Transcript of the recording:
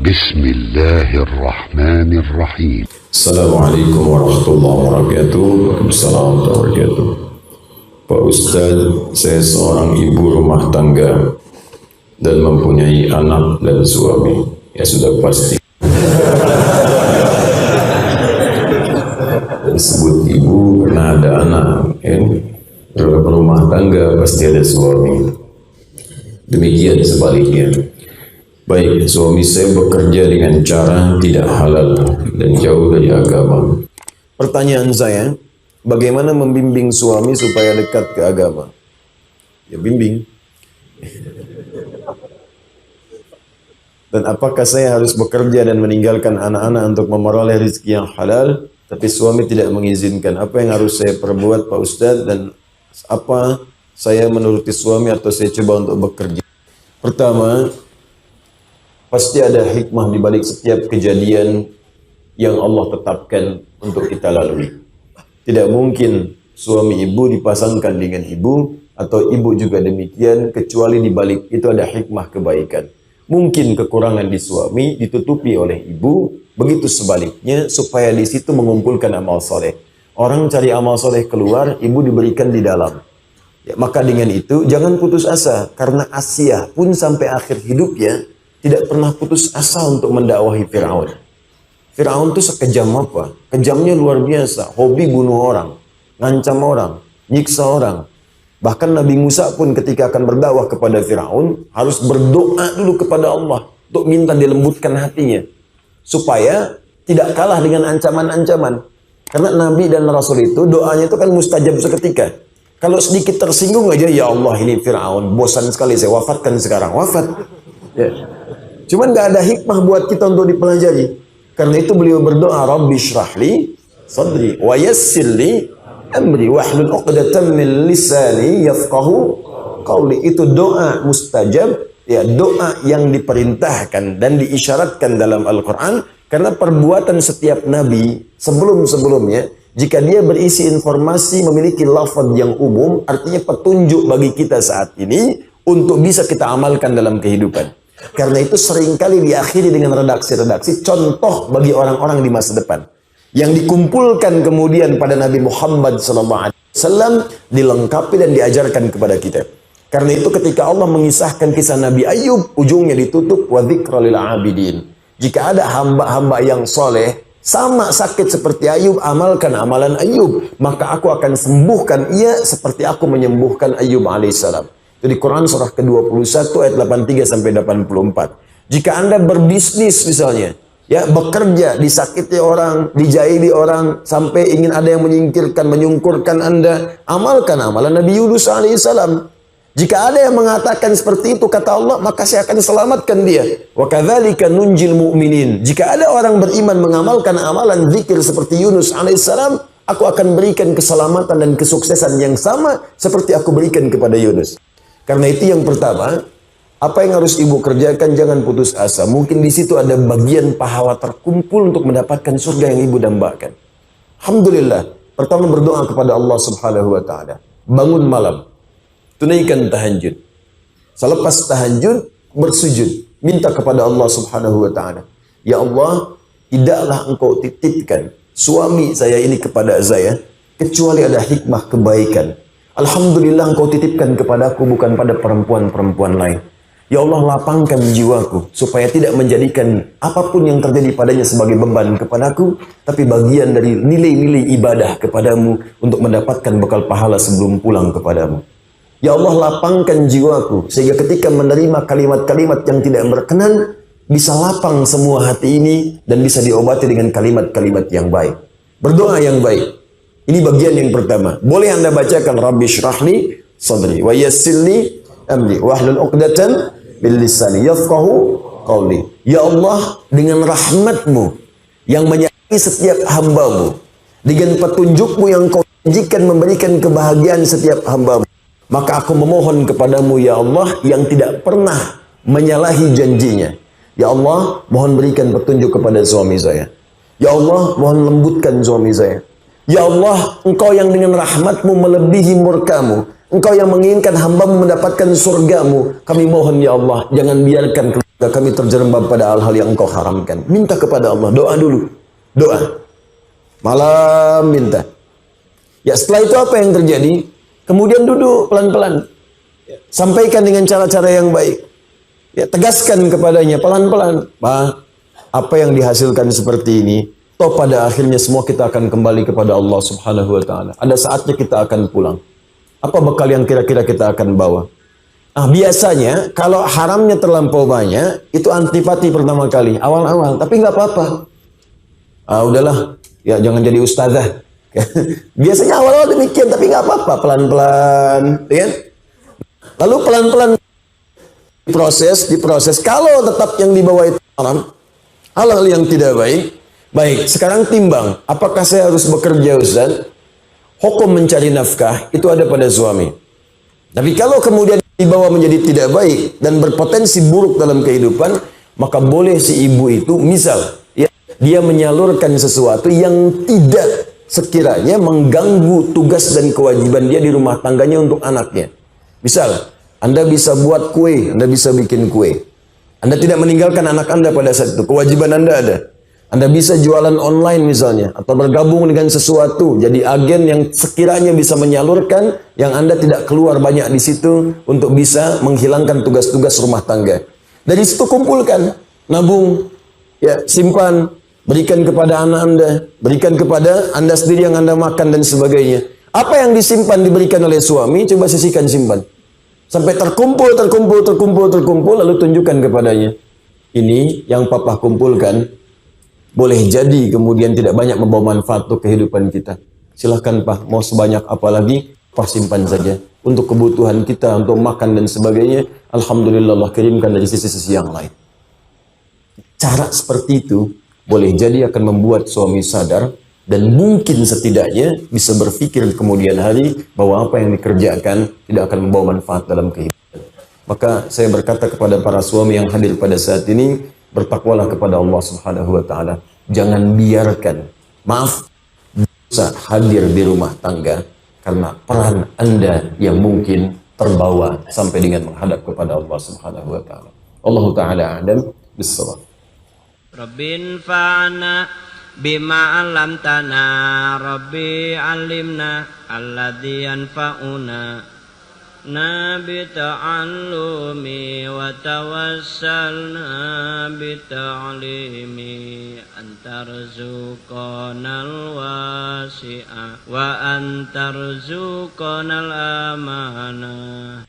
بسم الله الرحمن الرحيم. Assalamualaikum warahmatullahi wabarakatuh. Waalaikumsalam warahmatullahi wabarakatuh. Pak Ustadz, saya seorang ibu rumah tangga dan mempunyai anak dan suami. Ya sudah pasti. Disebut ibu karena ada anak. Dalam rumah tangga pasti ada suami. Demikian sebaliknya. Baik, suami saya bekerja dengan cara tidak halal dan jauh dari agama. Pertanyaan saya, bagaimana membimbing suami supaya dekat ke agama? Ya bimbing. Dan apakah saya harus bekerja dan meninggalkan anak-anak untuk memperoleh rezeki yang halal, tapi suami tidak mengizinkan? Apa yang harus saya perbuat, Pak Ustadz? Dan apa saya menuruti suami atau saya coba untuk bekerja? Pertama, pasti ada hikmah di balik setiap kejadian yang Allah tetapkan untuk kita lalui. Tidak mungkin suami ibu dipasangkan dengan ibu atau ibu juga demikian, kecuali di balik itu ada hikmah kebaikan. Mungkin kekurangan di suami ditutupi oleh ibu, begitu sebaliknya supaya di situ mengumpulkan amal soleh. Orang cari amal soleh keluar, ibu diberikan di dalam. Ya, maka dengan itu jangan putus asa, karena Asia pun sampai akhir hidupnya tidak pernah putus asa untuk mendakwahi Fir'aun. Fir'aun itu sekejam apa? Kejamnya luar biasa. Hobi bunuh orang, ngancam orang, nyiksa orang. Bahkan Nabi Musa pun ketika akan berdakwah kepada Fir'aun harus berdoa dulu kepada Allah untuk minta dilembutkan hatinya, supaya tidak kalah dengan ancaman-ancaman. Karena Nabi dan Rasul itu doanya itu kan mustajab seketika. Kalau sedikit tersinggung aja, ya Allah ini Fir'aun, bosan sekali saya wafatkan sekarang. Wafat. Ya. Cuman nggak ada hikmah buat kita untuk dipelajari. Karena itu beliau berdoa, Rabbi syrahli sadri wa yassirli amri wahlul 'uqdatam min lisani yafqahu qawli. Itu doa mustajab, ya, doa yang diperintahkan dan diisyaratkan dalam Al-Quran. Karena perbuatan setiap nabi sebelum-sebelumnya, jika dia berisi informasi memiliki lafaz yang umum, artinya petunjuk bagi kita saat ini untuk bisa kita amalkan dalam kehidupan. Karena itu seringkali diakhiri dengan redaksi-redaksi contoh bagi orang-orang di masa depan yang dikumpulkan kemudian pada Nabi Muhammad SAW, dilengkapi dan diajarkan kepada kita. Karena itu ketika Allah mengisahkan kisah Nabi Ayub, ujungnya ditutup wa dzikra lil abidin. Jika ada hamba-hamba yang soleh sama sakit seperti Ayub, amalkan amalan Ayub, maka aku akan sembuhkan ia seperti aku menyembuhkan Ayub alaihissalam. Di Quran surah ke-21 ayat 83 sampai 84. Jika Anda berbisnis misalnya, ya, bekerja, disakiti orang, dijahili orang, sampai ingin ada yang menyingkirkan, menyungkurkan Anda, amalkan amalan Nabi Yunus alaihissalam. Jika ada yang mengatakan seperti itu, kata Allah, maka saya akan selamatkan dia. Wa kadzalika nunjil mu'minin. Jika ada orang beriman mengamalkan amalan zikir seperti Yunus alaihissalam, aku akan berikan keselamatan dan kesuksesan yang sama seperti aku berikan kepada Yunus. Karena itu yang pertama, apa yang harus ibu kerjakan, jangan putus asa. Mungkin di situ ada bagian pahala terkumpul untuk mendapatkan surga yang ibu dambakan. Alhamdulillah. Pertama berdoa kepada Allah Subhanahu wa taala. Bangun malam, tunaikan tahajud. Selepas tahajud, bersujud, minta kepada Allah Subhanahu wa taala. Ya Allah, tidaklah Engkau titipkan suami saya ini kepada saya kecuali ada hikmah kebaikan. Alhamdulillah Engkau titipkan kepadaku bukan pada perempuan-perempuan lain. Ya Allah, lapangkan jiwaku supaya tidak menjadikan apapun yang terjadi padanya sebagai beban kepadaku, tapi bagian dari nilai-nilai ibadah kepadamu untuk mendapatkan bekal pahala sebelum pulang kepadamu. Ya Allah, lapangkan jiwaku sehingga ketika menerima kalimat-kalimat yang tidak berkenan, bisa lapang semua hati ini dan bisa diobati dengan kalimat-kalimat yang baik. Berdoa yang baik. Ini bagian yang pertama. Boleh Anda bacakan Rabbi syrahli sadri wa yassirli amri wahlul 'uqdatam min lisani yafqahu qawli. Ya Allah, dengan rahmat-Mu yang menyayangi setiap hamba-Mu, dengan petunjuk-Mu yang Kau janjikan memberikan kebahagiaan setiap hamba-Mu, maka aku memohon kepadamu ya Allah yang tidak pernah menyalahi janjinya. Ya Allah, mohon berikan petunjuk kepada suami saya. Ya Allah, mohon lembutkan suami saya. Ya Allah, Engkau yang dengan rahmat-Mu melebihi murka-Mu, Engkau yang menginginkan hamba-Mu mendapatkan surga-Mu. Kami mohon ya Allah, jangan biarkan keluarga kami terjerembab pada hal-hal yang engkau haramkan. Minta kepada Allah, doa dulu. Doa. Malam minta. Ya setelah itu apa yang terjadi? Kemudian duduk pelan-pelan. Sampaikan dengan cara-cara yang baik. Ya tegaskan kepadanya pelan-pelan. Pak, apa yang dihasilkan seperti ini, toh pada akhirnya semua kita akan kembali kepada Allah Subhanahu wa taala. Ada saatnya kita akan pulang. Apa bekal yang kira-kira kita akan bawa? Ah, biasanya kalau haramnya terlampau banyak, itu antipati pertama kali, awal-awal, tapi nggak apa-apa. Ah, udahlah, ya jangan jadi ustazah. Biasanya awal-awal demikian, tapi nggak apa-apa, pelan-pelan, ya. Lalu pelan-pelan diproses. Kalau tetap yang dibawa itu haram, hal-hal yang tidak baik, baik. Sekarang timbang, apakah saya harus bekerja, Ustaz? Hukum mencari nafkah itu ada pada suami. Tapi kalau kemudian dibawa menjadi tidak baik dan berpotensi buruk dalam kehidupan, maka boleh si ibu itu, misal, ya, dia menyalurkan sesuatu yang tidak sekiranya mengganggu tugas dan kewajiban dia di rumah tangganya untuk anaknya. Misal, Anda bisa buat kue, Anda bisa bikin kue. Anda tidak meninggalkan anak Anda pada saat itu, kewajiban Anda ada. Anda bisa jualan online misalnya, atau bergabung dengan sesuatu, jadi agen yang sekiranya bisa menyalurkan, yang Anda tidak keluar banyak di situ untuk bisa menghilangkan tugas-tugas rumah tangga. Dari situ kumpulkan, nabung, ya simpan, berikan kepada anak Anda, berikan kepada Anda sendiri yang Anda makan dan sebagainya. Apa yang disimpan diberikan oleh suami, coba sisihkan simpan. Sampai terkumpul, lalu tunjukkan kepadanya. Ini yang papa kumpulkan. Boleh jadi kemudian tidak banyak membawa manfaat untuk kehidupan kita. Silahkan Pak, mau sebanyak apa lagi, Pak simpan saja. Untuk kebutuhan kita, untuk makan dan sebagainya, Alhamdulillah Allah kirimkan dari sisi-sisi yang lain. Cara seperti itu, boleh jadi akan membuat suami sadar, dan mungkin setidaknya bisa berpikir kemudian hari, bahwa apa yang dikerjakan tidak akan membawa manfaat dalam kehidupan. Maka saya berkata kepada para suami yang hadir pada saat ini, bertakwalah kepada Allah Subhanahu wa taala. Jangan biarkan dosa hadir di rumah tangga karena peran Anda yang mungkin terbawa sampai dengan menghadap kepada Allah Subhanahu wa taala. Allah taala a'lam bis-shawab. Rabbin fa'ana bima 'allamtana, Rabbi 'allimna alladzi yanfa'una. Bita'allumi wa tawassalna bita'limi antarzuqanal wasi'a wa antarzuqanal amanah